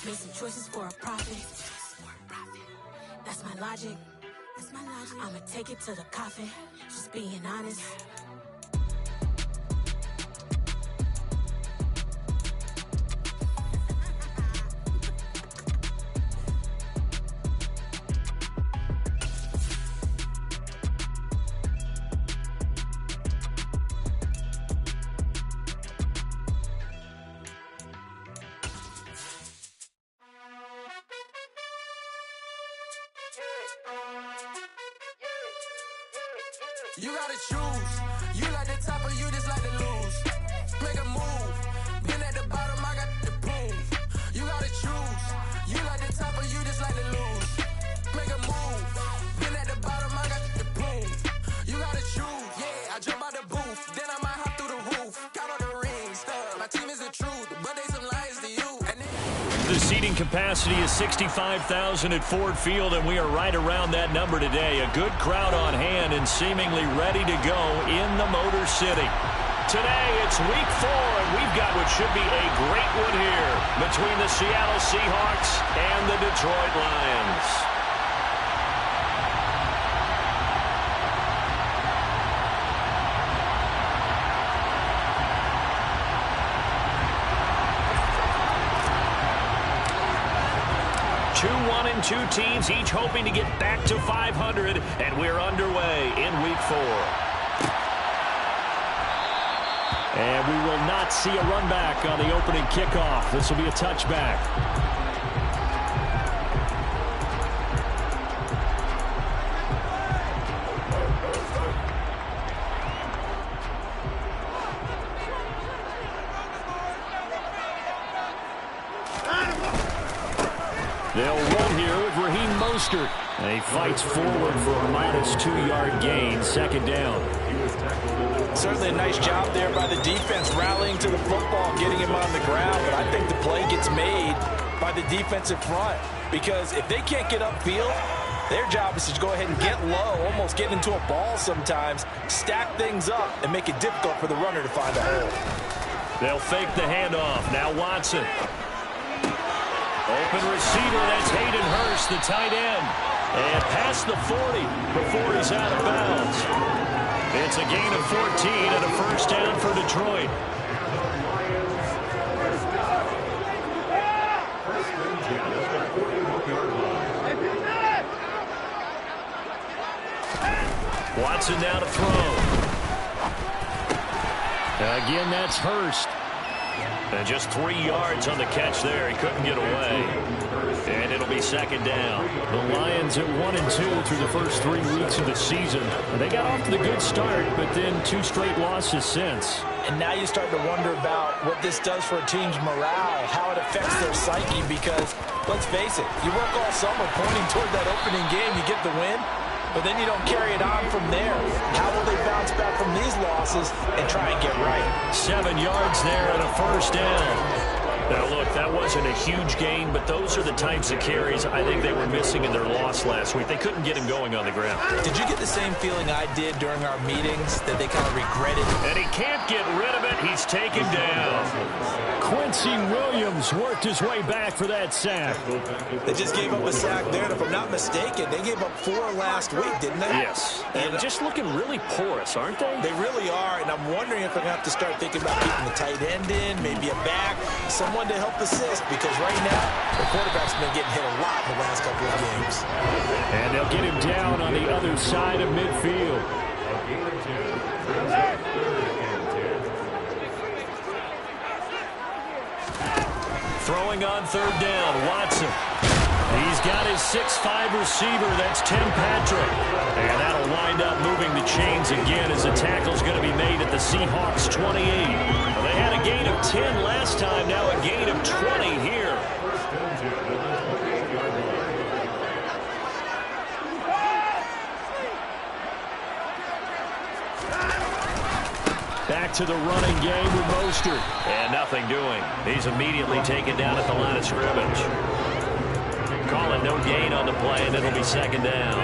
Made some choices for a profit. That's my logic. I'ma take it to the coffin. Just being honest. You gotta choose. You like the top or you just like to lose. Make a move. Been at the bottom, I got the prove. You gotta choose. You like the top or you just like to lose. Make a move. Been at the bottom, I got the prove. You gotta choose. Yeah, I jump out the booth. Then I might hop through the roof. Count all the rings. My team is the truth, but they some liars to you. The seating capacity is 65,000 at Ford Field, and we are right around that number today. A good crowd on hand and seemingly ready to go in the Motor City. Today, it's week 4, and we've got what should be a great one here between the Seattle Seahawks and the Detroit Lions. 2-1-2 teams, each hoping to get back to 500, and we're underway in week 4. And we will not see a run back on the opening kickoff. This will be a touchback. They'll run here with Raheem Mostert. And he fights forward for a minus 2-yard gain, second down. Certainly a nice job there by the defense, rallying to the football, getting him on the ground. But I think the play gets made by the defensive front, because if they can't get upfield, their job is to go ahead and get low, almost get into a ball sometimes, stack things up, and make it difficult for the runner to find a hole. They'll fake the handoff. Now Watson. Open receiver, that's Hayden Hurst, the tight end. And past the 40 before he's out of bounds. It's a gain of 14 and a first down for Detroit. Watson now to throw. Again, that's Hurst. And just 3 yards on the catch there. He couldn't get away. And it'll be second down. The Lions at 1-2 through the first 3 weeks of the season. They got off to the good start, but then 2 straight losses since. And now you start to wonder about what this does for a team's morale, how it affects their psyche, because, let's face it, you work all summer pointing toward that opening game, you get the win, but then you don't carry it on from there. How will they bounce back from these losses and try and get right? 7 yards there and a first down. Now, look, that wasn't a huge gain, but those are the types of carries I think they were missing in their loss last week. They couldn't get him going on the ground. Did you get the same feeling I did during our meetings, that they kind of regretted? And he can't get rid of it. He's taken down. Quincy Williams worked his way back for that sack. They just gave up a sack there, and if I'm not mistaken, they gave up 4 last week, didn't they? Yes. And just looking really porous, aren't they? They really are, and I'm wondering if they're going to have to start thinking about keeping the tight end in, maybe a back, someone to help assist, because right now the quarterback's been getting hit a lot in the last couple of games. And they'll get him down on the other side of midfield. Throwing on third down, Watson. He's got his 6'5" receiver, that's Tim Patrick. And that'll wind up moving the chains again as the tackle's going to be made at the Seahawks 28. Well, they had a gain of 10 last time, now a gain of 20 here. Back to the running game with Mostert. And nothing doing. He's immediately taken down at the line of scrimmage. Calling no gain on the play, and it'll be second down.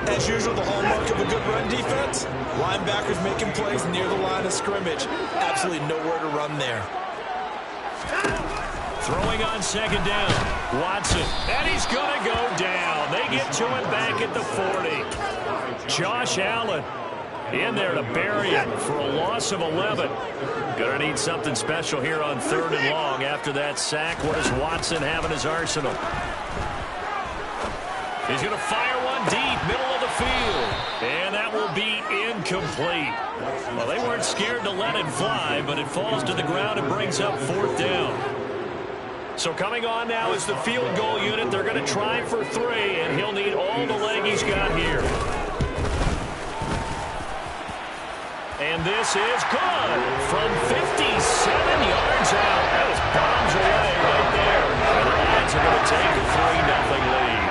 As usual, the hallmark of a good run defense, linebackers making plays near the line of scrimmage. Absolutely nowhere to run there. Throwing on second down. Watson. And he's going to go down. They get to him back at the 40. Josh Allen in there to bury it for a loss of 11. Going to need something special here on 3rd and long after that sack. What does Watson have in his arsenal? He's going to fire one deep, middle of the field. And that will be incomplete. Well, they weren't scared to let it fly, but it falls to the ground and brings up 4th down. So coming on now is the field goal unit. They're going to try for 3, and he'll need all the leg he's got here. And this is good from 57 yards out. That was bombs away right there. And the Lions are going to take a 3-0 lead.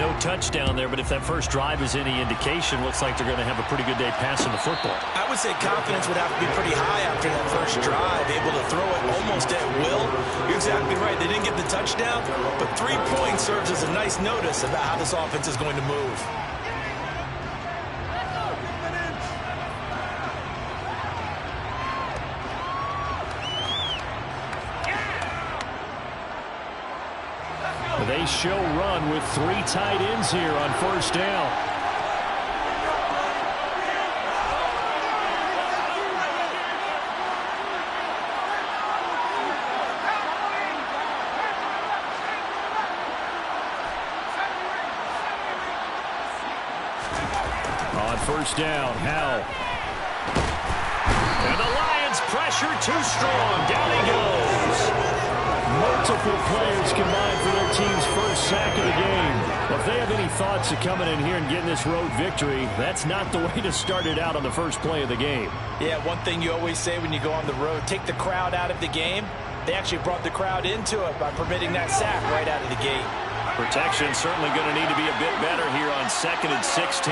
No touchdown there, but if that first drive is any indication, looks like they're going to have a pretty good day passing the football. I would say confidence would have to be pretty high after that first drive, able to throw it almost at will. You're exactly right. They didn't get the touchdown, but 3 points serves as a nice notice about how this offense is going to move. They show run with 3 tight ends here on 1st down. On 1st down, Howell. And the Lions pressure too strong. Down he goes. Multiple players combined for their team's first sack of the game. Well, if they have any thoughts of coming in here and getting this road victory, that's not the way to start it out on the first play of the game. Yeah, one thing you always say when you go on the road, take the crowd out of the game. They actually brought the crowd into it by permitting that sack right out of the gate. Protection certainly going to need to be a bit better here on 2nd and 16.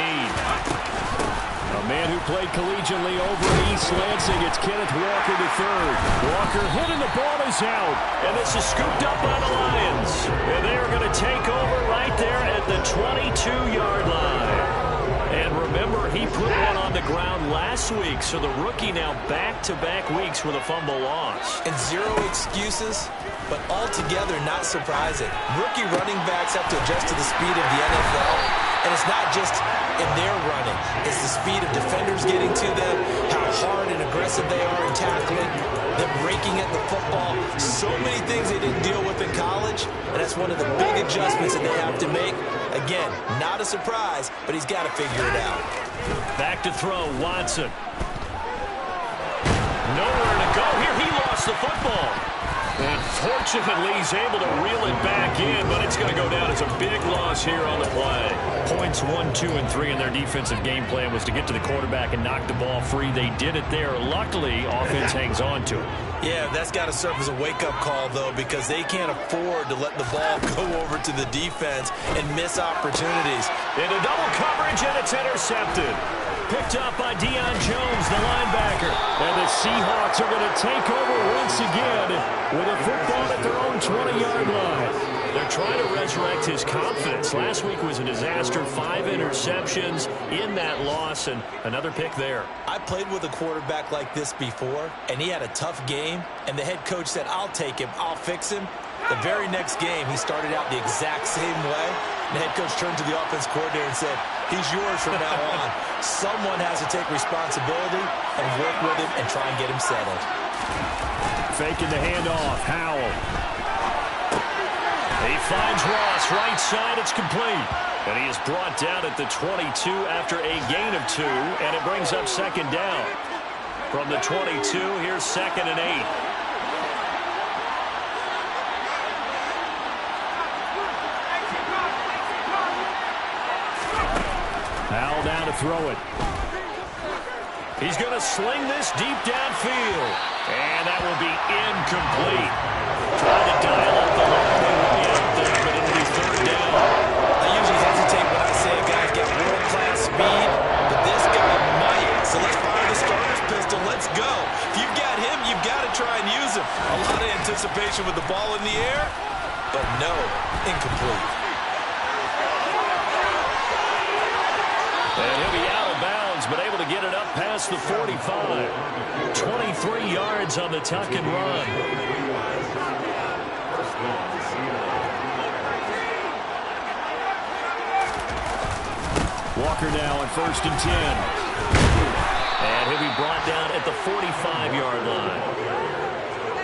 A man who played collegiately over in East Lansing, it's Kenneth Walker III. Walker hit and the ball is out. And this is scooped up by the Lions. And they are going to take over right there at the 22-yard line. And remember, he put one on the ground last week, so the rookie now back-to-back weeks with a fumble loss. And 0 excuses, but altogether not surprising. Rookie running backs have to adjust to the speed of the NFL, and it's not just in their running. It's the speed of defenders getting to them, how hard and aggressive they are in tackling, them breaking at the football. So many things they didn't deal with in college, and that's one of the big adjustments that they have to make. Again, not a surprise, but he's got to figure it out. Back to throw, Watson. Nowhere to go here. He lost the football. And fortunately, he's able to reel it back in, but it's going to go down as a big loss here on the play. Points 1, 2, and 3 in their defensive game plan was to get to the quarterback and knock the ball free. They did it there. Luckily, offense hangs on to it. Yeah, that's got to serve as a wake-up call, though, because they can't afford to let the ball go over to the defense and miss opportunities. Into double coverage, and it's intercepted. Picked up by Deion Jones, the linebacker. And the Seahawks are going to take over once again with a football at their own 20-yard line. They're trying to resurrect his confidence. Last week was a disaster. 5 interceptions in that loss, and another pick there. I played with a quarterback like this before, and he had a tough game, and the head coach said, I'll take him, I'll fix him. The very next game, he started out the exact same way. The head coach turned to the offense coordinator and said, he's yours from now on. Someone has to take responsibility and work with him and try and get him settled. Faking the handoff, Howell. He finds Ross, right side, it's complete. And he is brought down at the 22 after a gain of 2, and it brings up 2nd down. From the 22, here's 2nd and 8. Howell down to throw it. He's going to sling this deep downfield. And that will be incomplete. Trying to dial up the long way out there, but it'll be 3rd down. I usually hesitate when I say a guy's got world-class speed, but this guy might. So let's fire the starter's pistol. Let's go. If you've got him, you've got to try and use him. A lot of anticipation with the ball in the air, but no, incomplete. And he'll be out of bounds, but able to get it up past the 45. 23 yards on the tuck and run. Walker now on 1st and 10. And he'll be brought down at the 45-yard line.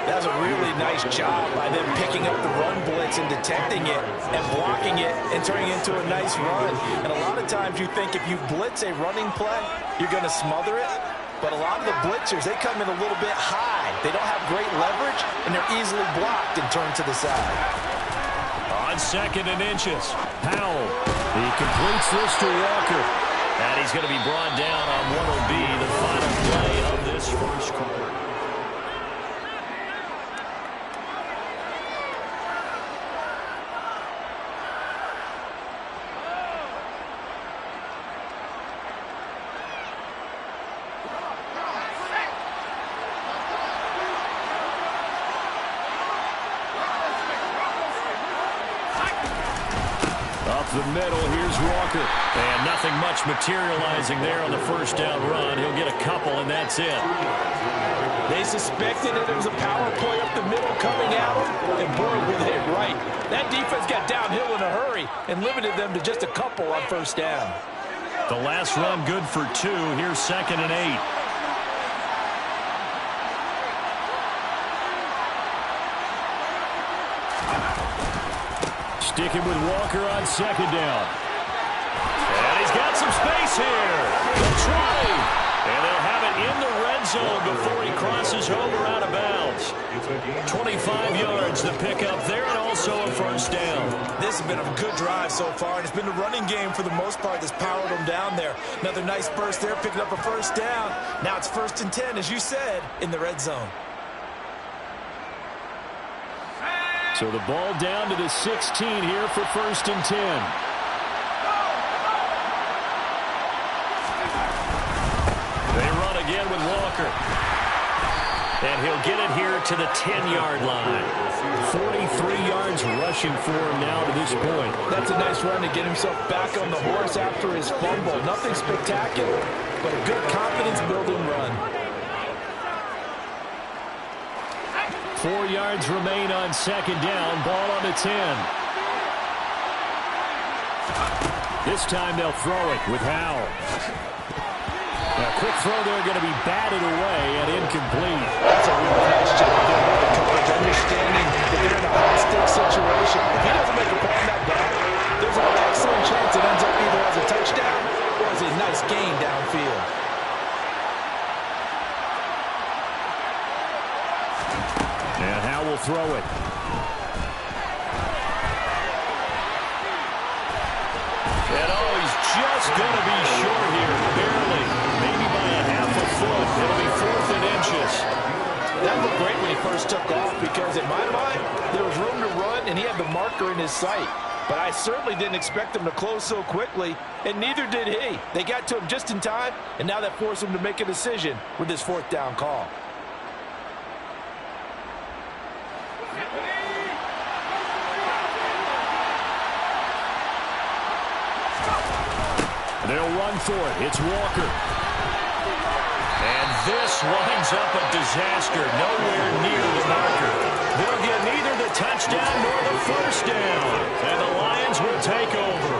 That's a really nice job by them picking up the run blitz and detecting it and blocking it and turning it into a nice run. And a lot of times you think if you blitz a running play, you're going to smother it. But a lot of the blitzers, they come in a little bit high. They don't have great leverage, and they're easily blocked and turned to the side. On 2nd and inches, Powell. He completes this to Walker. And he's going to be brought down on what will be the final play of this first quarter. The middle, here's Walker. And nothing much materializing there on the first down run. He'll get a couple, and that's it. They suspected it was a power play up the middle coming out, and boy, were they right. That defense got downhill in a hurry and limited them to just a couple on first down. The last run good for 2. Here's 2nd and 8. Sticking with Walker on 2nd down. And he's got some space here. He'll try. And they'll have it in the red zone before he crosses over out of bounds. 25 yards to pick up there, and also a first down. This has been a good drive so far, and it's been the running game for the most part that's powered them down there. Another nice burst there, picking up a first down. Now it's 1st and 10, as you said, in the red zone. So the ball down to the 16 here for 1st and 10. They run again with Walker. And he'll get it here to the 10-yard line. 43 yards rushing for him now to this point. That's a nice run to get himself back on the horse after his fumble. Nothing spectacular, but a good confidence-building run. 4 yards remain on 2nd down. Ball on the 10. This time they'll throw it with Howell. A quick throw there, going to be batted away and incomplete. That's a really nice job there by the coverage, understanding that they're in a high-stakes situation. If he doesn't make a play on that back, there's an excellent chance it ends up either as a touchdown or as a nice gain downfield. And Howell will throw it. And he's just going to be short here, barely. Maybe by a half a foot. It'll be 4th and inches. That looked great when he first took off because, in my mind, there was room to run and he had the marker in his sight. But I certainly didn't expect him to close so quickly, and neither did he. They got to him just in time, and now that forced him to make a decision with this 4th down call. They'll run for it. It's Walker. And this winds up a disaster. Nowhere near the marker. They'll get neither the touchdown nor the first down. And the Lions will take over.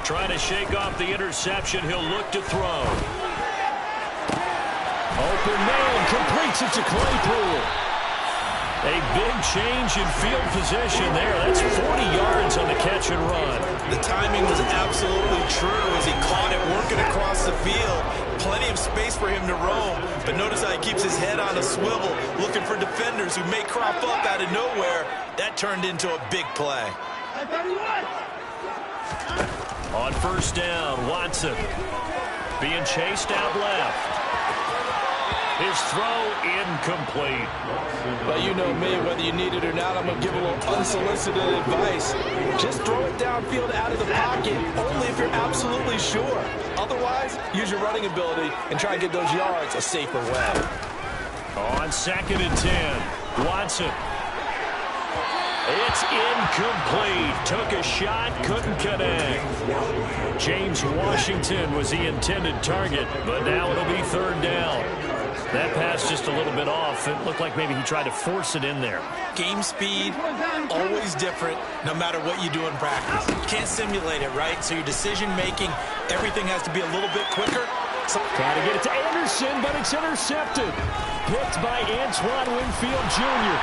Trying to shake off the interception. He'll look to throw. Open man completes it to Claypool. A big change in field position there. That's 40 yards on the catch and run. The timing was absolutely true as he caught it working across the field. Plenty of space for him to roam, but notice how he keeps his head on a swivel, looking for defenders who may crop up out of nowhere. That turned into a big play. On first down, Watson being chased out left. His throw incomplete. But you know me, whether you need it or not, I'm going to give a little unsolicited advice. Just throw it downfield out of the pocket, only if you're absolutely sure. Otherwise, use your running ability and try and get those yards a safer way. On 2nd and 10, Watson. It's incomplete. Took a shot, couldn't connect. James Washington was the intended target, but now it'll be third down. That pass just a little bit off. It looked like maybe he tried to force it in there. Game speed, always different, no matter what you do in practice. You can't simulate it, right? So your decision-making, everything has to be a little bit quicker. Trying to get it to Anderson, but it's intercepted. Picked by Antoine Winfield Jr.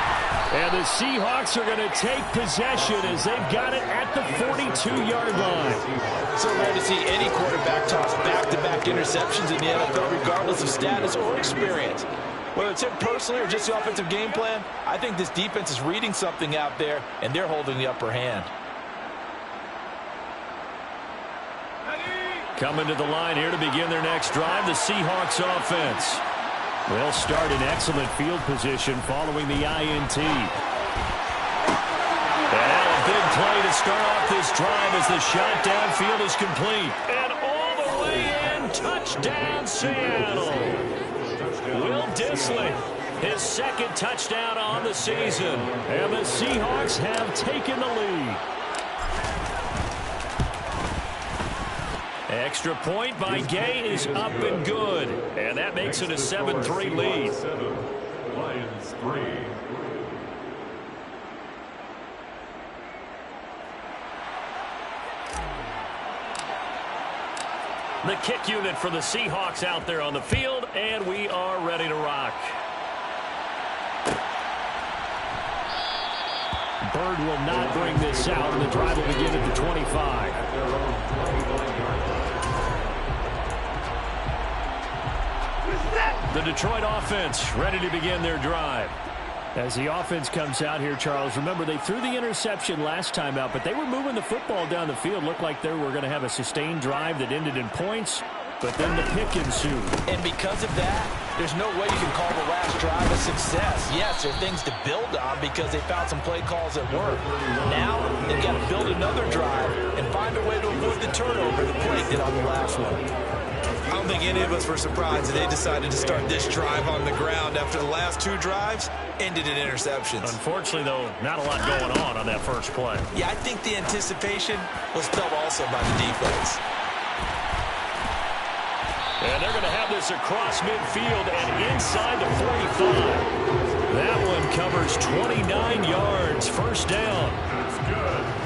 And the Seahawks are going to take possession as they've got it at the 42-yard line. So rare to see any quarterback toss back-to-back interceptions in the NFL, regardless of status or experience. Whether it's him personally or just the offensive game plan, I think this defense is reading something out there, and they're holding the upper hand. Coming to the line here to begin their next drive, the Seahawks offense. They'll start in excellent field position following the INT. And a big play to start off this drive as the shot downfield is complete. And all the way in, touchdown Seattle. Will Dissly, his second touchdown on the season. And the Seahawks have taken the lead. Extra point by Gay is up and good. And that makes it a 7-3 lead. Lions 3. The kick unit for the Seahawks out there on the field, and we are ready to rock. Bird will not bring this out, and the drive will begin at the 25. The Detroit offense ready to begin their drive. As the offense comes out here, Charles, remember they threw the interception last time out, but they were moving the football down the field. Looked like they were going to have a sustained drive that ended in points, but then the pick ensued. And because of that, there's no way you can call the last drive a success. Yes, there are things to build on because they found some play calls that work. Now, they've got to build another drive and find a way to avoid the turnover the play did on the last one. I don't think any of us were surprised that they decided to start this drive on the ground after the last two drives ended in interceptions. Unfortunately, though, not a lot going on that first play. Yeah, I think the anticipation was felt also by the defense. And they're going to have this across midfield and inside the 45. That one covers 29 yards. First down.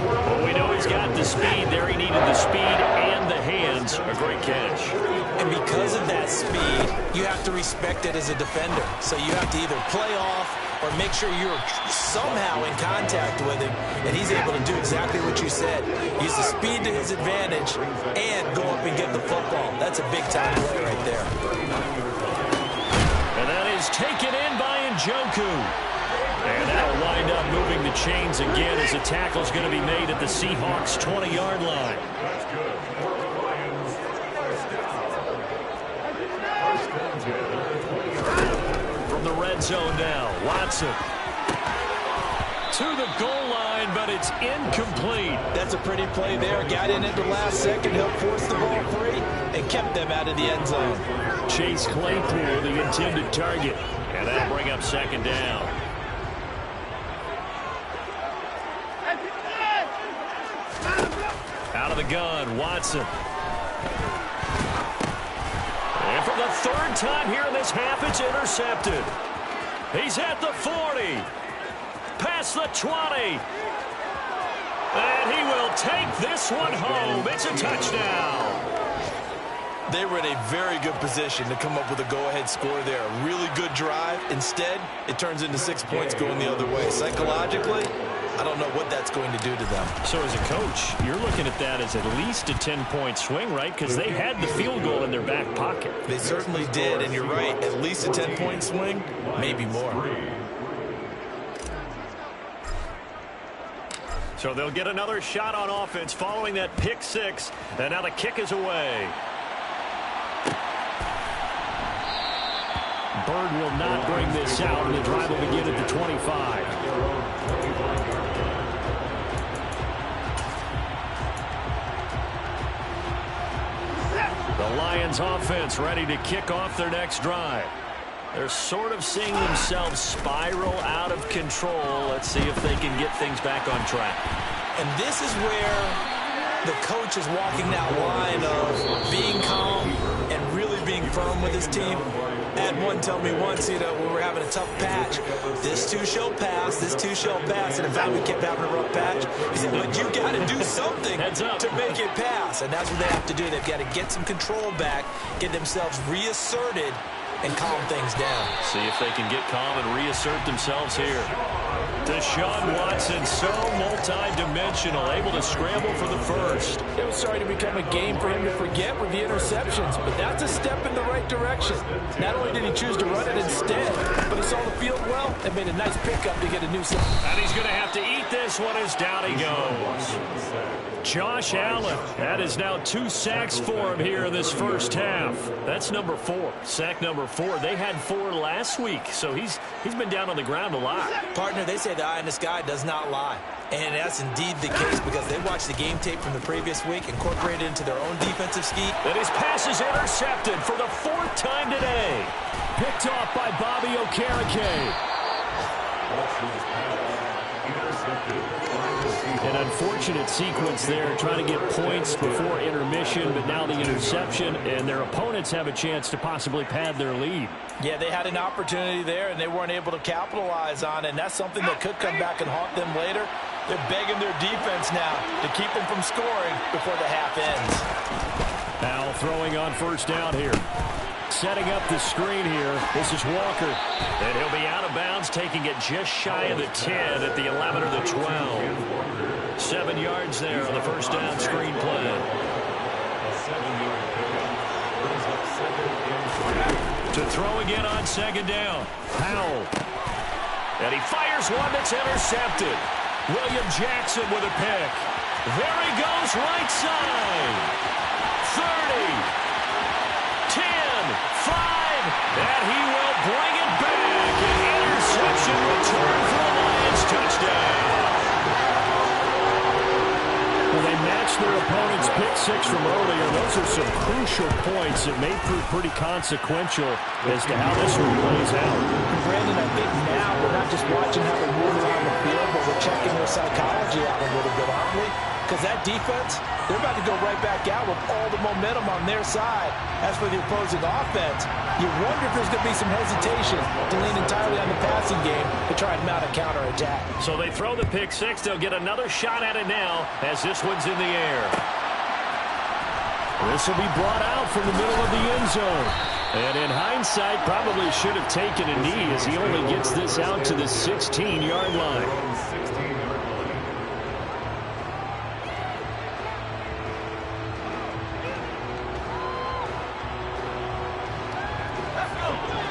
Well, we know he's got the speed there. He needed the speed and the hands. A great catch. And because of that speed, you have to respect it as a defender. So you have to either play off or make sure you're somehow in contact with him, and he's able to do exactly what you said. Use the speed to his advantage and go up and get the football. That's a big-time play right there. And that is taken in by Njoku. And that'll wind up moving the chains again as the tackle's going to be made at the Seahawks' 20-yard line. From the red zone now, Watson. To the goal line, but it's incomplete. That's a pretty play there. Got in at the last second, helped force the ball free, and kept them out of the end zone. Chase Claypool, the intended target. And that'll bring up second down. Out of the gun, Watson. And for the third time here in this half, it's intercepted. He's at the 40. Past the 20. And he will take this one home. It's a touchdown. They were in a very good position to come up with a go-ahead score there. A really good drive. Instead, it turns into 6 points going the other way. Psychologically, I don't know what that's going to do to them. So as a coach, you're looking at that as at least a 10-point swing, right? Because they had the field goal in their back pocket. They certainly did, and you're right. At least a 10-point swing, maybe more. So they'll get another shot on offense following that pick six. And now the kick is away. Bird will not bring this out, and the drive will begin at the 25. The Lions offense ready to kick off their next drive. They're sort of seeing themselves spiral out of control. Let's see if they can get things back on track. And this is where the coach is walking that line of being calm and really being firm with his team. I had one tell me once, when we were having a tough patch, this too shall pass, this too shall pass. And in fact, we kept having a rough patch. He said, but you got to do something to make it pass. And that's what they have to do. They've got to get some control back, get themselves reasserted, and calm things down. See if they can get calm and reassert themselves here. Deshaun Watson, so multi-dimensional, able to scramble for the first. It was starting to become a game for him to forget with the interceptions, but that's a step in the right direction. Not only did he choose to run it instead, but he saw the field well and made a nice pickup to get a new set. And he's going to have to eat this one as down he goes. Josh Allen, that is now 2 sacks for him here in this first half. That's number 4, sack number 4. They had 4 last week, so he's been down on the ground a lot. Partner, they say the eye in the sky does not lie. And that's indeed the case because they watched the game tape from the previous week, incorporated into their own defensive scheme. And his pass is intercepted for the 4th time today. Picked off by Bobby Okereke. An unfortunate sequence there, trying to get points before intermission, but now the interception, and their opponents have a chance to possibly pad their lead. Yeah, they had an opportunity there, and they weren't able to capitalize on it, and that's something that could come back and haunt them later. They're begging their defense now to keep them from scoring before the half ends. Now throwing on first down here. Setting up the screen here. This is Walker. And he'll be out of bounds, taking it just shy of the 10 at the 11 or the 12. 7 yards there on the first down screen play. To throw again on second down. Powell. And he fires one that's intercepted. William Jackson with a pick. There he goes, right side. 30. 10, 5, and he will bring it back. An interception return for the Lions touchdown. Well, they matched their opponent's pick 6 from earlier. Those are some crucial points that may prove pretty consequential as to how this one plays out. Brandon, I think now we're not just watching how they move around the field, but we're checking their psychology out a little bit, aren't we? Because that defense, they're about to go right back out with all the momentum on their side. As for the opposing offense, you wonder if there's going to be some hesitation to lean entirely on the passing game to try and mount a counterattack. So they throw the pick 6. They'll get another shot at it now as this one's in the air. This will be brought out from the middle of the end zone. And in hindsight, probably should have taken a knee as he only gets this out to the 16-yard line.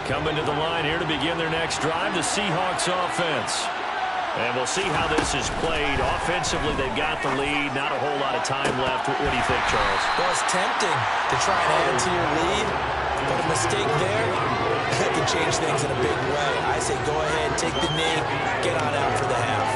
Coming to the line here to begin their next drive, the Seahawks offense. And we'll see how this is played. Offensively, they've got the lead. Not a whole lot of time left. What do you think, Charles? Well, it's tempting to try and add to your lead, but a mistake there, that can change things in a big way. I say go ahead, take the knee, get on out for the half.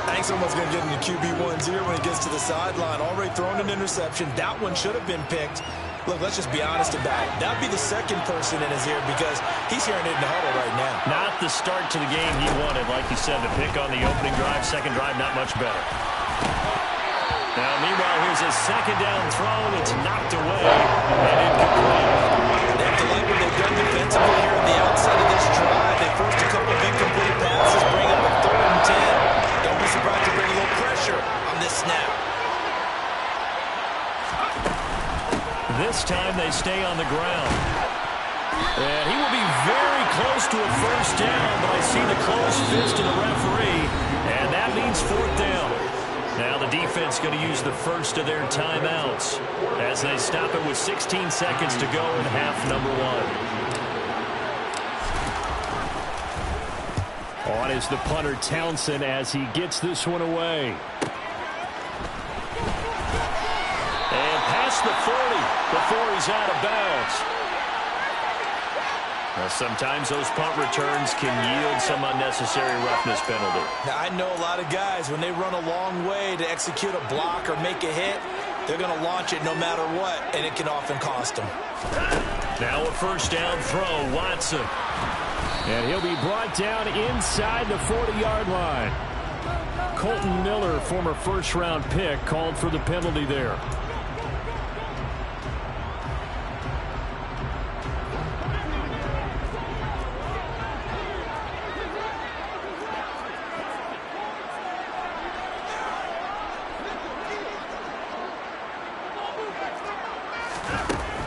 I think someone's going to get into QB1's ear when he gets to the sideline. Already thrown an interception. That one should have been picked. Look, let's just be honest about it. That would be the second person in his ear because he's hearing it in the huddle right now. Not the start to the game he wanted. Like you said, the pick on the opening drive, second drive, not much better. Now, meanwhile, here's a second down throw that's knocked away and incomplete. They've delayed what they've done defensively here on the outside of this drive. They forced a couple of incomplete passes, bring up a 3rd and 10. Don't be surprised to bring a little pressure on this snap. This time they stay on the ground. And he will be very close to a first down, but I see the closed fist of the referee, and that means 4th down. Now the defense going to use the first of their timeouts as they stop it with 16 seconds to go in half number 1. On is the punter Townsend as he gets this one away. And past the 40 before he's out of bounds. Now, sometimes those punt returns can yield some unnecessary roughness penalty. Now, I know a lot of guys, when they run a long way to execute a block or make a hit, They're going to launch it no matter what, and it can often cost them. Now a first down throw, Watson. And he'll be brought down inside the 40-yard line. Colton Miller, former first-round pick, called for the penalty there.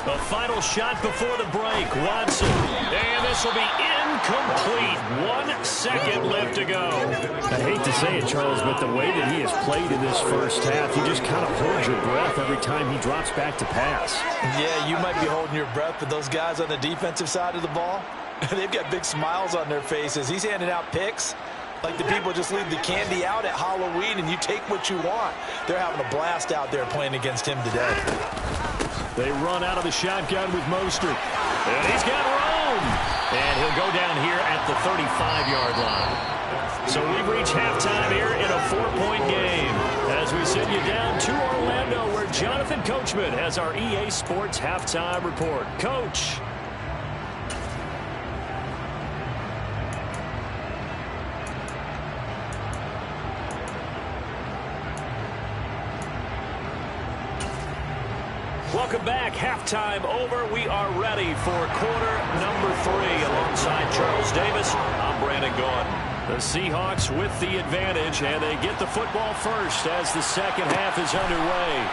The final shot before the break, Watson. And this will be incomplete. 1 second left to go. I hate to say it, Charles, but the way that he has played in this first half, you just kind of hold your breath every time he drops back to pass. Yeah, you might be holding your breath, but those guys on the defensive side of the ball, they've got big smiles on their faces. He's handing out picks like the people just leave the candy out at Halloween and you take what you want. They're having a blast out there playing against him today. They run out of the shotgun with Mostert. And he's got room. And he'll go down here at the 35-yard line. So we've reached halftime here in a 4-point game as we send you down to Orlando where Jonathan Coachman has our EA Sports halftime report. Coach. Welcome back. Halftime over. We are ready for quarter number 3. Alongside Charles Davis, I'm Brandon Gordon. The Seahawks with the advantage, and they get the football first as the second half is underway.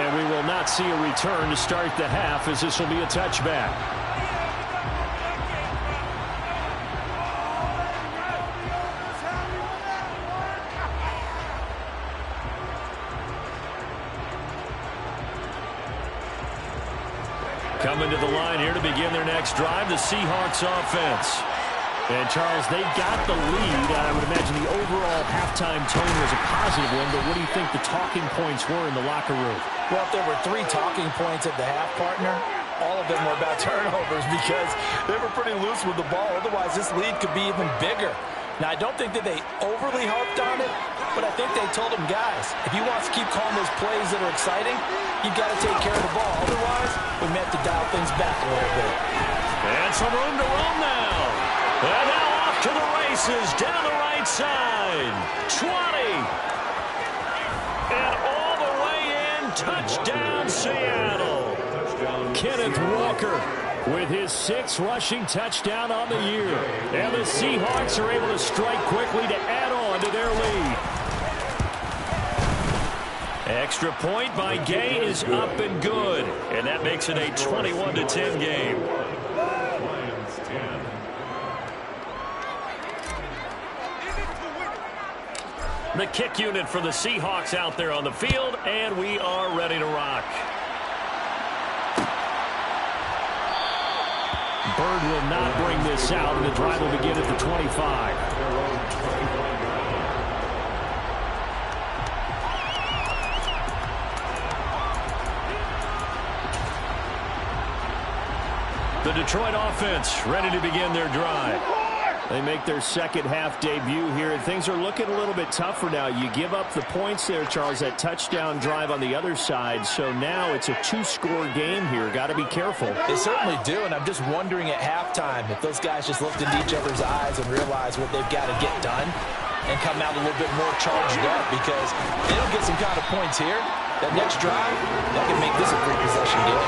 And we will not see a return to start the half as this will be a touchback. Coming to the line here to begin their next drive, the Seahawks offense. And, Charles, they got the lead. I would imagine the overall halftime tone was a positive one, but what do you think the talking points were in the locker room? Well, if there were 3 talking points at the half, partner, all of them were about turnovers because they were pretty loose with the ball. Otherwise, this lead could be even bigger. Now, I don't think that they overly harped on it, but I think they told them, guys, if you want to keep calling those plays that are exciting, you've got to take care of the ball. Otherwise, we may have to dial things back a little bit. And some room to run now. And now off to the races down the right side. 20. And all the way in. Touchdown, Seattle. Kenneth Walker with his 6th rushing touchdown on the year. And the Seahawks are able to strike quickly to add on to their lead. Extra point by Gay is up and good. And that makes it a 21-10 game. The kick unit for the Seahawks out there on the field, and we are ready to rock. Bird will not bring this out, and the drive will begin at the 25. The Detroit offense ready to begin their drive. They make their second half debut here, and things are looking a little bit tougher now. You give up the points there, Charles, that touchdown drive on the other side. So now it's a 2-score game here. Got to be careful. They certainly do, and I'm just wondering at halftime if those guys just looked into each other's eyes and realized what they've got to get done and come out a little bit more charged up, because they don't get some kind of points here. That next drive, that can make this a 3-possession game.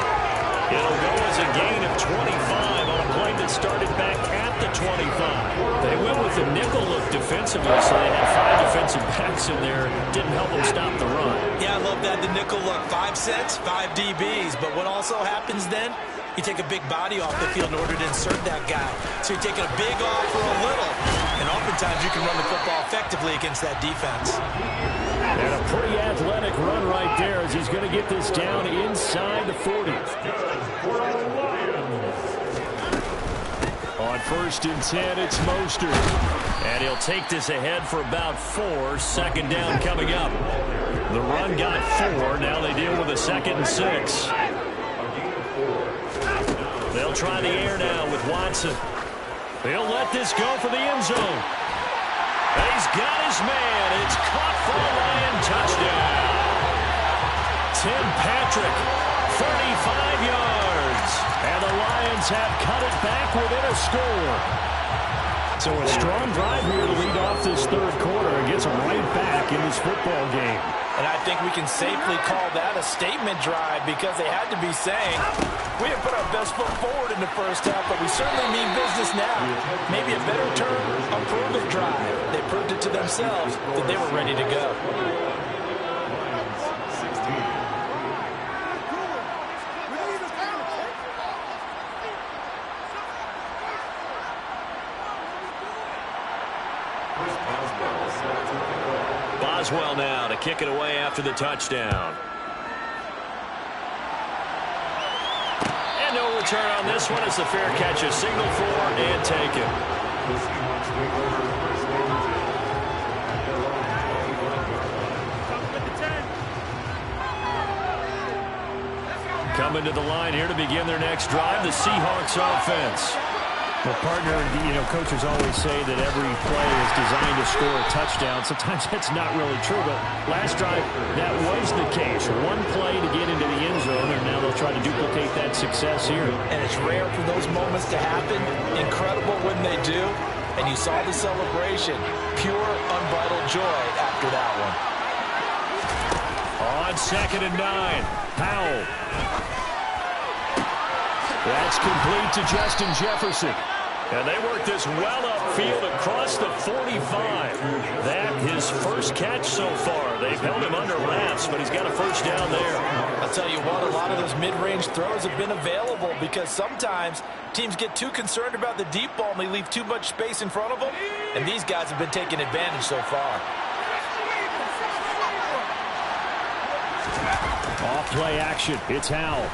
It'll go as a gain of 25 on a play that started back at the 25. They went with the nickel look defensively, so they had 5 defensive backs in there. Didn't help them stop the run. Yeah, I love that, the nickel look. 5 sets, 5 DBs. But what also happens then, you take a big body off the field in order to insert that guy. So you're taking a big off for a little. And oftentimes you can run the football effectively against that defense. And a pretty athletic run right there as he's going to get this down inside the 40. On 1st and 10, it's Mostert. And he'll take this ahead for about 4. Second down coming up. The run got 4. Now they deal with a 2nd and 6. They'll try the air now with Watson. He'll let this go for the end zone. And he's got his man. It's caught for the Lion touchdown. Tim Patrick, 35 yards. And the Lions have cut it back within a score. So a strong drive here to lead off this third quarter and gets them right back in this football game. And I think we can safely call that a statement drive because they had to be saying, we have put our best foot forward in the first half, but we certainly mean business now. Maybe a better term, a prove-it drive. They proved it to themselves that they were ready to go. Boswell now to kick it away after the touchdown. And no return on this one as the fair catch is signaled for and taken. Coming to the line here to begin their next drive, the Seahawks offense. Well, partner, coaches always say that every play is designed to score a touchdown. Sometimes that's not really true, but last drive, that was the case. One play to get into the end zone, and now they'll try to duplicate that success here. And it's rare for those moments to happen. Incredible when they do. And you saw the celebration. Pure, unbridled joy after that one. On 2nd and 9, Powell. That's complete to Justin Jefferson. And they work this well upfield across the 45. That his first catch so far. They've held him under wraps, but he's got a first down there. I'll tell you what, a lot of those mid-range throws have been available because sometimes teams get too concerned about the deep ball and they leave too much space in front of them. And these guys have been taking advantage so far. Off play action. It's Howell.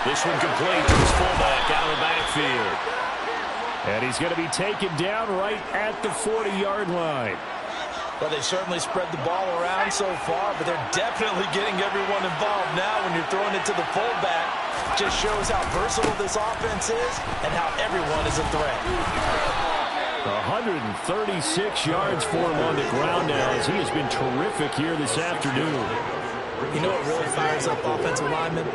This one complete to his fullback out of the backfield. And he's going to be taken down right at the 40-yard line. Well, they certainly spread the ball around so far, but they're definitely getting everyone involved now when you're throwing it to the fullback. Just shows how versatile this offense is and how everyone is a threat. 136 yards for him on the ground now as he has been terrific here this afternoon. You know what really fires up offensive linemen?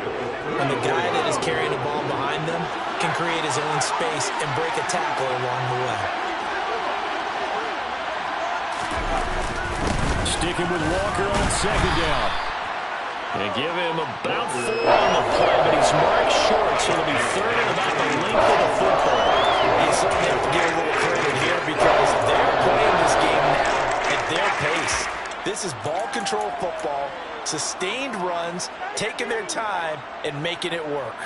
When the guy that is carrying the ball behind them can create his own space and break a tackle along the way. Sticking with Walker on 2nd down. And give him about 4 on the play, but he's marked short, so it'll be 3rd and about the length of the football. You certainly have to give a little credit here because they're playing this game now at their pace. This is ball control football, sustained runs, taking their time, and making it work.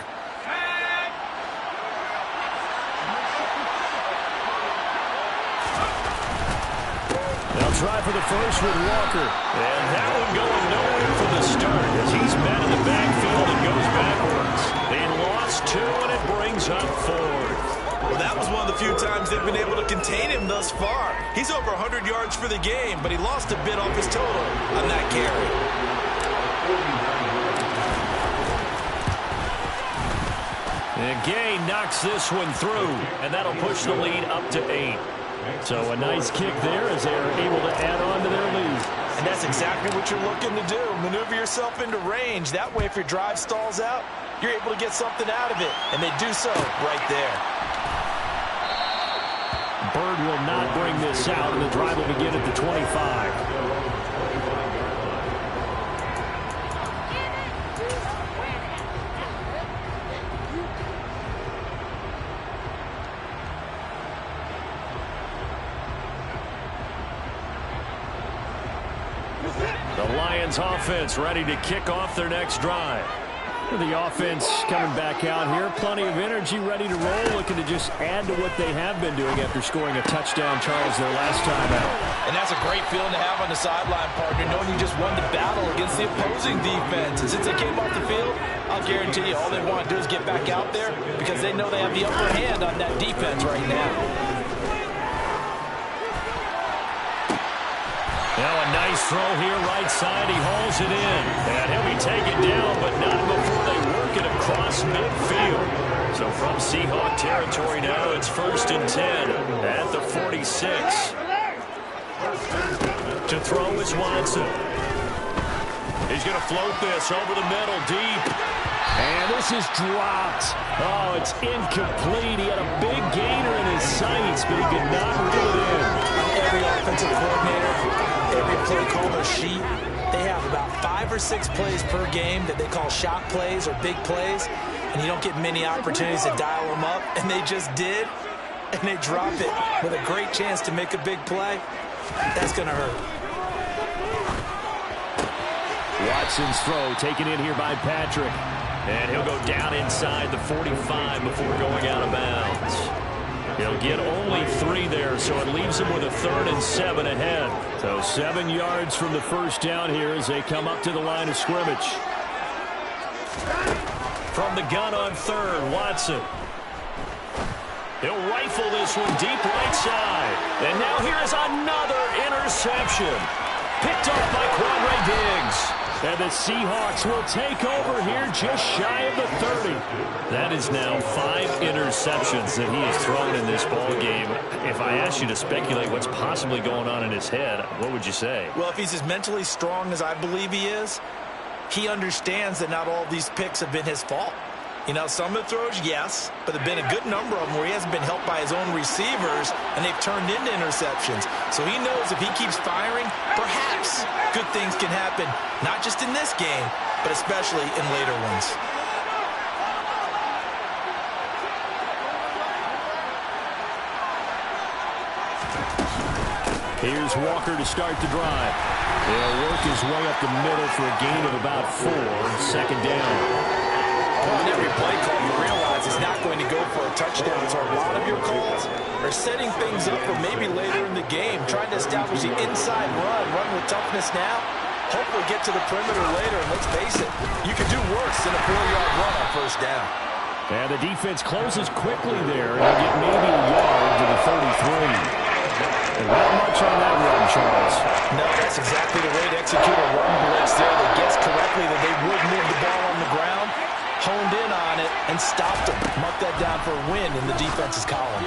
They'll try for the first with Walker. And that one going nowhere from the start as he's met in the backfield and goes backwards. They lost 2, and it brings up 4th. Well, that was one of the few times they've been able to contain him thus far. He's over 100 yards for the game, but he lost a bit off his total on that carry. And Gay knocks this one through, and that'll push the lead up to 8. So a nice kick there as they are able to add on to their lead. And that's exactly what you're looking to do. Maneuver yourself into range. That way, if your drive stalls out, you're able to get something out of it. And they do so right there. Bird will not bring this out, and the drive will begin at the 25. The Lions offense ready to kick off their next drive. The offense coming back out here. Plenty of energy, ready to roll, looking to just add to what they have been doing after scoring a touchdown, Charles, their last time out. And that's a great feeling to have on the sideline, partner, knowing you just won the battle against the opposing defense. And since they came off the field, I'll guarantee you all they want to do is get back out there because they know they have the upper hand on that defense right now. Now a nice throw here, right side. He hauls it in. And he'll be taken down, but not before they work it across midfield. So from Seahawk territory now, it's 1st and 10 at the 46. To throw is Watson. He's going to float this over the middle, deep. And this is dropped. Oh, it's incomplete. He had a big gainer in his sights, but he could not reel it in. Every offensive coordinator, every play caller sheet, they have about 5 or 6 plays per game that they call shot plays or big plays, and you don't get many opportunities to dial them up, and they just did, and they drop it with a great chance to make a big play. That's going to hurt. Watson's throw taken in here by Patrick. And he'll go down inside the 45 before going out of bounds. He'll get only 3 there, so it leaves him with a 3rd and 7 ahead. So 7 yards from the first down here as they come up to the line of scrimmage. From the gun on 3rd, Watson. He'll rifle this one deep right side. And now here is another interception. Picked off by Quadre Diggs. And the Seahawks will take over here just shy of the 30. That is now 5 interceptions that he has thrown in this ball game. If I asked you to speculate what's possibly going on in his head, what would you say? Well, if he's as mentally strong as I believe he is, he understands that not all of these picks have been his fault. You know, some of the throws, yes, but there have been a good number of them where he hasn't been helped by his own receivers, and they've turned into interceptions. So he knows if he keeps firing, perhaps good things can happen, not just in this game, but especially in later ones. Here's Walker to start the drive. He'll work his way up the middle for a gain of about 4, 2nd down. Well, in every play call, you realize he's not going to go for a touchdown. So a lot of your calls are setting things up for maybe later in the game, trying to establish the inside run with toughness now. Hopefully get to the perimeter later, and let's face it, you could do worse than a 4-yard run on 1st down. And the defense closes quickly there, and they'll get maybe a yard to the 33. And not much on that run, Charles. No, that's exactly the way to execute a run blitz there. They guessed correctly that they would move the ball on the ground, honed in on it, and stopped them. Mark that down for a win in the defense's column.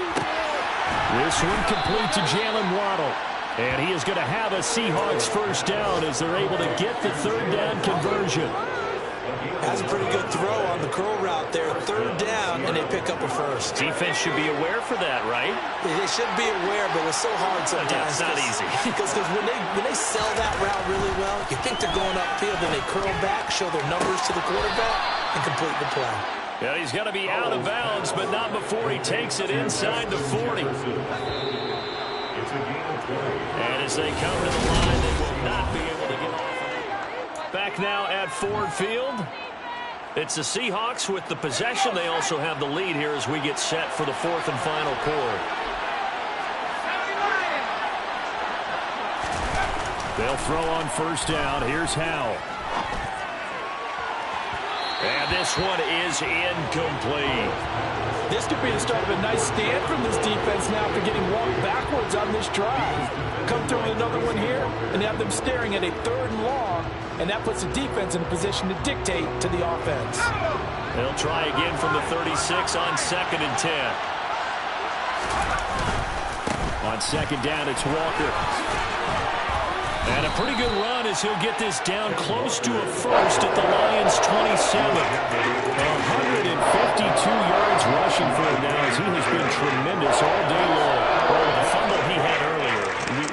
This one complete to Jalen Waddle. And he is going to have a Seahawks 1st down as they're able to get the 3rd down conversion. That's a pretty good throw on the curl route there. 3rd down, and they pick up a 1st. Defense should be aware for that, right? They should be aware, but it's so hard sometimes. Yeah, it's not easy. Because when they sell that route really well, you think they're going upfield, then they curl back, show their numbers to the quarterback, and complete the play. Yeah, he's going to be out of bounds, but not before he takes it inside the 40. And as they come to the line, they will not be able to get off. Back now at Ford Field. It's the Seahawks with the possession. They also have the lead here as we get set for the 4th and final quarter. They'll throw on 1st down. Here's Howell. And this one is incomplete. This could be the start of a nice stand from this defense now after getting walked backwards on this drive. Come through with another one here, and have them staring at a 3rd and long, and that puts the defense in a position to dictate to the offense. They'll try again from the 36 on 2nd and 10. On 2nd down, it's Walker. And a pretty good run as he'll get this down close to a 1st at the Lions' 27. 152 yards rushing for him now as he has been tremendous all day long. Well, the fumble he had earlier,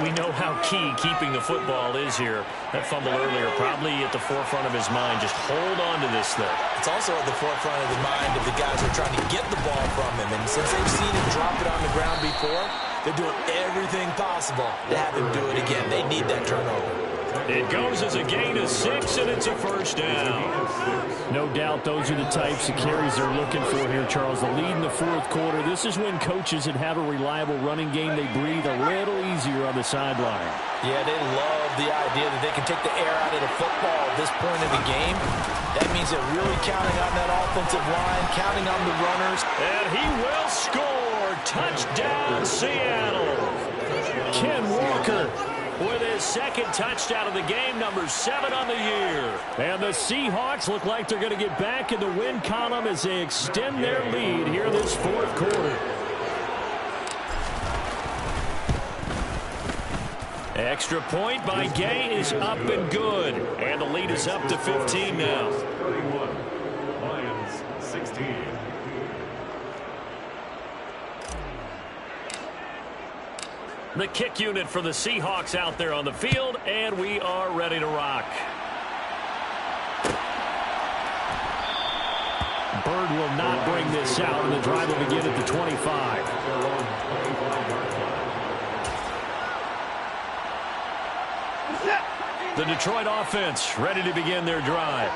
we know how key keeping the football is here. That fumble earlier probably at the forefront of his mind. Just hold on to this thing. It's also at the forefront of the mind of the guys who are trying to get the ball from him. And since they've seen him drop it on the ground before, they're doing everything possible to have him do it again. They need that turnover. It goes as a gain of 6, and it's a 1st down. No doubt those are the types of carries they're looking for here, Charles. The lead in the 4th quarter. This is when coaches that have a reliable running game, they breathe a little easier on the sideline. Yeah, they love the idea that they can take the air out of the football at this point in the game. That means they're really counting on that offensive line, counting on the runners. And he will score. Touchdown, Seattle. Ken Walker with his 2nd touchdown of the game, number 7 on the year. And the Seahawks look like they're going to get back in the win column as they extend their lead here this 4th quarter. Extra point by Gay is up and good. And the lead is up to 15 now. 31, Lions 16. The kick unit for the Seahawks out there on the field, and we are ready to rock. Bird will not bring this out, and the drive will begin at the 25. The Detroit offense ready to begin their drive.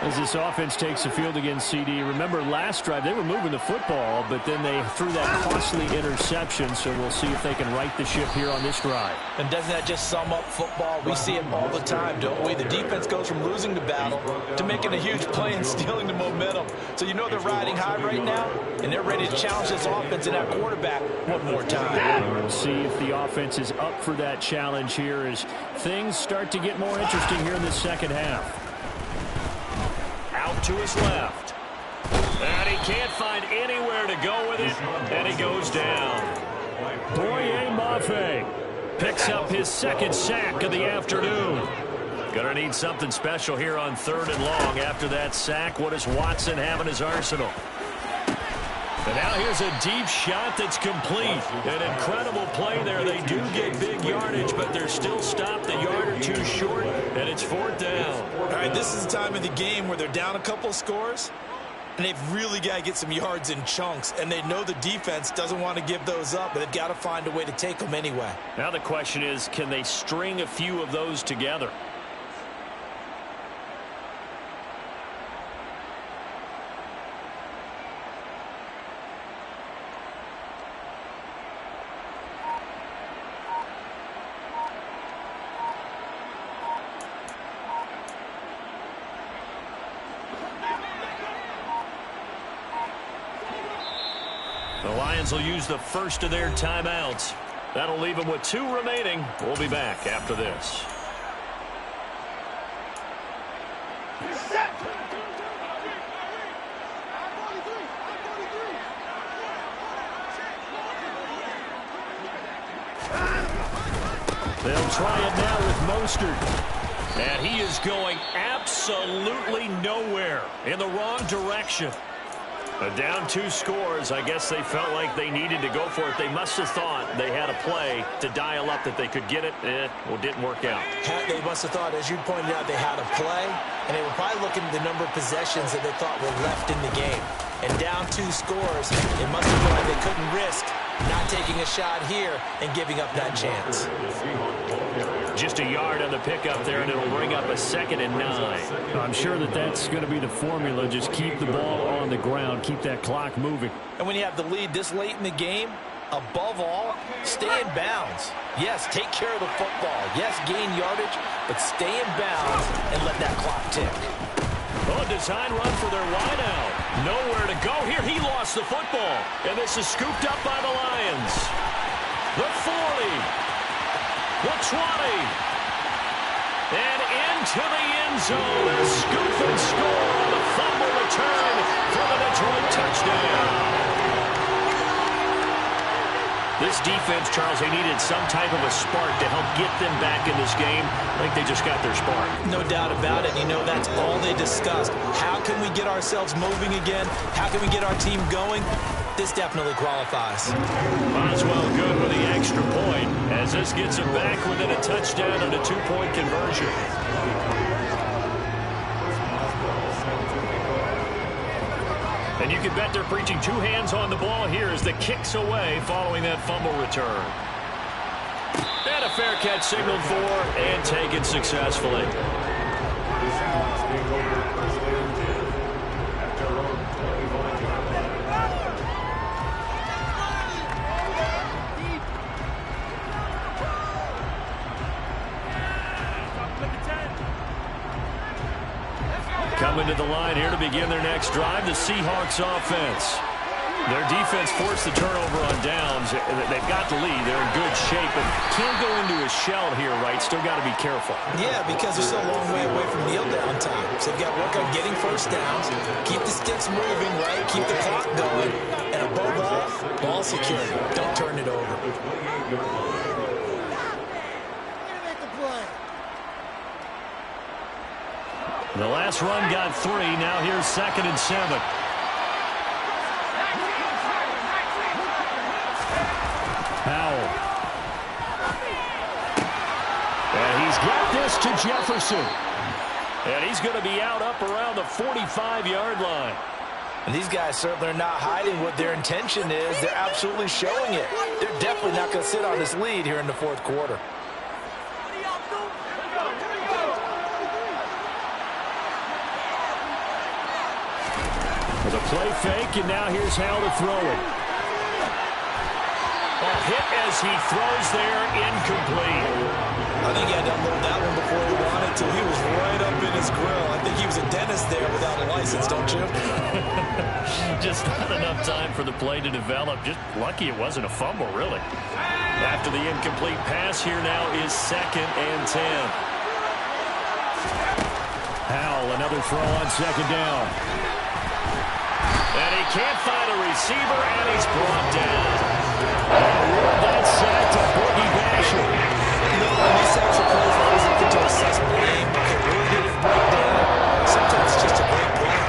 As this offense takes the field against CD, remember last drive they were moving the football, but then they threw that costly interception, so we'll see if they can right the ship here on this drive. And doesn't that just sum up football? We see it all the time, don't we? The defense goes from losing the battle to making a huge play and stealing the momentum. So you know they're riding high right now, and they're ready to challenge this offense and that quarterback one more time. We'll see if the offense is up for that challenge here as things start to get more interesting here in the second half. Out to his left. And he can't find anywhere to go with it. And he goes down. Boye Mafe Picks up his second sack of the afternoon. Gonna need something special here on 3rd and long. After that sack, what does Watson have in his arsenal? And now here's a deep shot that's complete. An incredible play there. They do get big yardage, but they're still stopped a yard or two short, and it's 4th down. All right, this is the time of the game where they're down a couple of scores, and they've really got to get some yards in chunks, and they know the defense doesn't want to give those up, but they've got to find a way to take them anyway. Now the question is, can they string a few of those together? The Lions will use the first of their timeouts. That'll leave them with 2 remaining. We'll be back after this. They'll try it now with Mostert. And he is going absolutely nowhere, in the wrong direction. Down 2 scores. I guess they felt like they needed to go for it. They must have thought they had a play to dial up that they could get it. Well, it didn't work out. They must have thought, as you pointed out, they had a play, and they were probably looking at the number of possessions that they thought were left in the game. And down 2 scores, it must have felt like they couldn't risk not taking a shot here and giving up that chance. Just a yard on the pickup there, and it'll bring up a 2nd and 9. I'm sure that that's going to be the formula. Just keep the ball on the ground. Keep that clock moving. And when you have the lead this late in the game, above all, stay in bounds. Yes, take care of the football. Yes, gain yardage, but stay in bounds and let that clock tick. Oh, design run for their wideout. Nowhere to go here. He lost the football, and this is scooped up by the Lions. The 40. The 20. And into the end zone. A scoop and score on the fumble return for the Detroit touchdown. This defense, Charles, they needed some type of a spark to help get them back in this game. I think they just got their spark. No doubt about it. You know, that's all they discussed. How can we get ourselves moving again? How can we get our team going? This definitely qualifies. Boswell good with the extra point as this gets them back within a touchdown and a 2-point conversion. And you can bet they're preaching 2 hands on the ball here as the kick's away following that fumble return. And a fair catch signaled for and taken successfully. Coming to the line here to begin their next drive, the Seahawks offense. Their defense forced the turnover on downs. They've got the lead. They're in good shape, but can't go into a shell here, right? Still got to be careful. Yeah, because they're still a long way away from kneel down time. So they've got to work on getting first downs, keep the sticks moving, right? Keep the clock going. And above all, ball security. Don't turn it over. The last run got 3. Now here's 2nd and 7. Powell. And he's got this to Jefferson. And he's going to be out up around the 45-yard line. And these guys certainly are not hiding what their intention is. They're absolutely showing it. They're definitely not going to sit on this lead here in the 4th quarter. The play fake, and now here's how to throw it. A hit as he throws there, incomplete. I think he had to unload that one before he wanted to. He was right up in his grill. I think he was a dentist there without a license, don't you? Just not enough time for the play to develop. Just lucky it wasn't a fumble, really. After the incomplete pass, here now is 2nd and 10. Powell, another throw on 2nd down. And he can't find a receiver, and he's brought down. That sack to Boogie Basher. You know, when these sacks are plays, I always look to assess blame. Okay, where did it break down? Sometimes it's just a great play.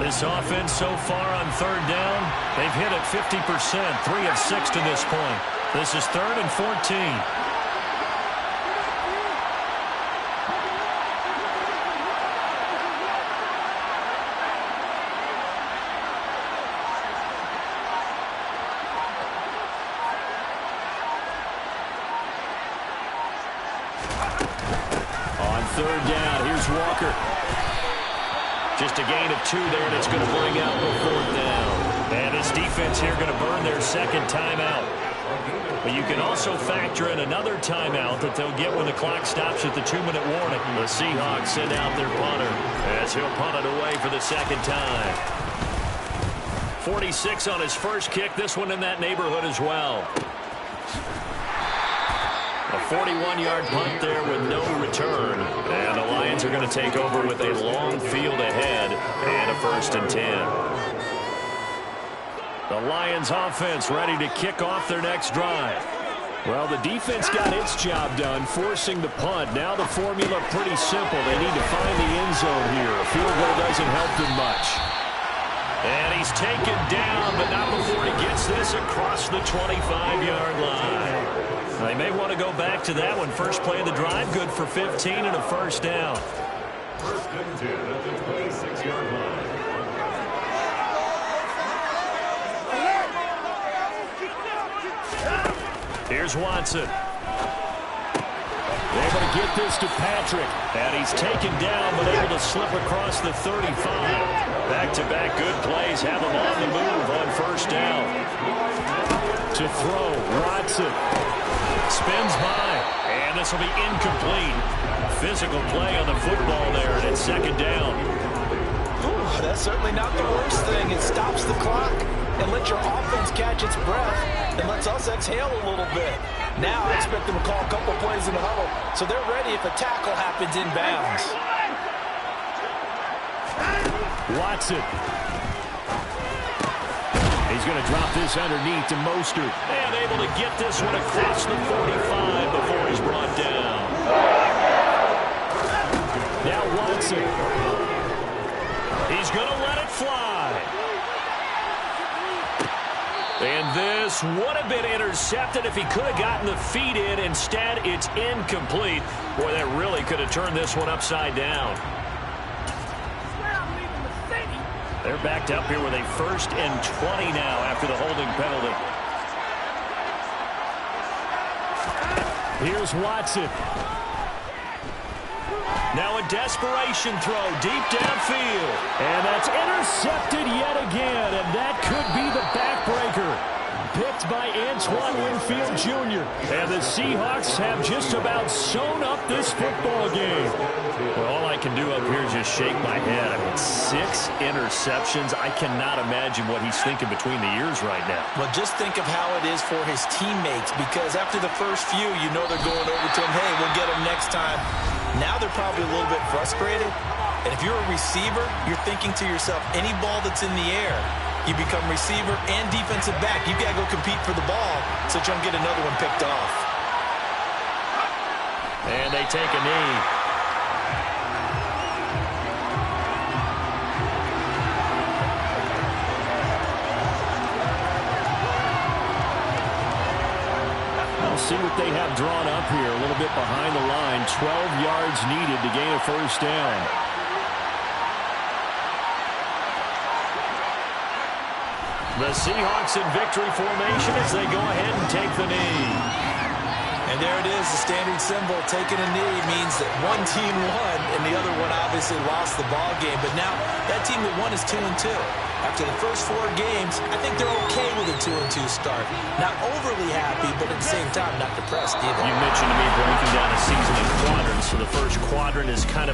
This offense so far on 3rd down, they've hit it 50%, 3 of 6 to this point. This is 3rd and 14. Just a gain of 2 there, and it's going to bring out the 4th down. And this defense here going to burn their 2nd timeout. But you can also factor in another timeout that they'll get when the clock stops at the 2-minute warning. The Seahawks send out their punter as he'll punt it away for the 2nd time. 46 on his first kick, this one in that neighborhood as well. A 41-yard punt there with no return. And the Lions are going to take over with a long field ahead and a 1st and 10. The Lions offense ready to kick off their next drive. Well, the defense got its job done, forcing the punt. Now the formula pretty simple. They need to find the end zone here. A field goal doesn't help them much. And he's taken down, but not before he gets this across the 25-yard line. They may want to go back to that one. First play of the drive, good for 15 and a 1st down. 1st and 10 at the 26-yard line. Here's Watson. Able to get this to Patrick. And he's taken down, but able to slip across the 35. Back-to-back good plays have him on the move on 1st down. To throw, Watson. Spins by, and this will be incomplete. Physical play on the football there, and it's 2nd down. Ooh, that's certainly not the worst thing. It stops the clock and lets your offense catch its breath and lets us exhale a little bit. Now I expect them to call a couple plays in the huddle, so they're ready if a tackle happens inbounds. Watson. He's going to drop this underneath to Mostert. And able to get this one across the 45 before he's brought down. Now Watson. He's going to let it fly. And this would have been intercepted if he could have gotten the feet in. Instead, it's incomplete. Boy, that really could have turned this one upside down. They're backed up here with a 1st and 20 now after the holding penalty. Here's Watson. Now a desperation throw deep downfield. And that's intercepted yet again. And that could be the backbreaker. Picked by Antoine Winfield Jr. And the Seahawks have just about sewn up this football game. Well, all I can do up here is just shake my head. I mean, 6 interceptions. I cannot imagine what he's thinking between the ears right now. Well, just think of how it is for his teammates, because after the first few, you know they're going over to him, hey, we'll get him next time. Now they're probably a little bit frustrated. And if you're a receiver, you're thinking to yourself, any ball that's in the air, you become receiver and defensive back. You got to go compete for the ball so you don't get another one picked off. And they take a knee. We'll see what they have drawn up here. A little bit behind the line. 12 yards needed to gain a first down. The Seahawks in victory formation as they go ahead and take the knee. And there it is, the standard symbol. Taking a knee means that one team won, and the other one obviously lost the ball game. But now that team that won is 2-2. After the first 4 games, I think they're okay with a 2-2 start. Not overly happy, but at the same time, not depressed either. You mentioned to me breaking down a season in quadrants. So the first quadrant is kind of a